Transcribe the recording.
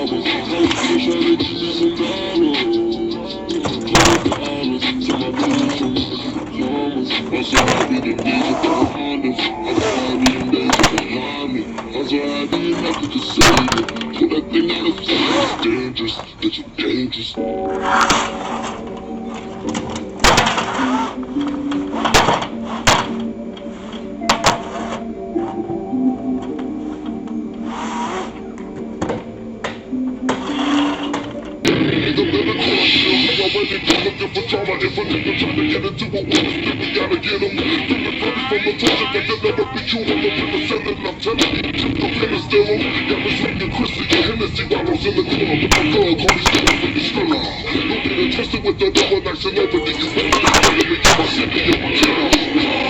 problems. I'm just trying to get you some dollars. $100 to my bitches from the pajamas. I'm so happy them days are behind us. I'm so happy them days are behind me. I'm so happy and I could just save it. Put that thing out of sight. It's dangerous, that you're dangerous. Already been looking for drama. If a nigga trying to get into a war, then we gotta get him. From the front, from the torture, they can never be you. I'm up in the ceiling, I'm telling you, keep the pen and steal him. Yeah, me swinging Chrissy and Hennessy bottles in the club. With my thug, holy still for the thriller. Don't get it twisted with the double nights and over. Niggas want to tell me, my city and my killer.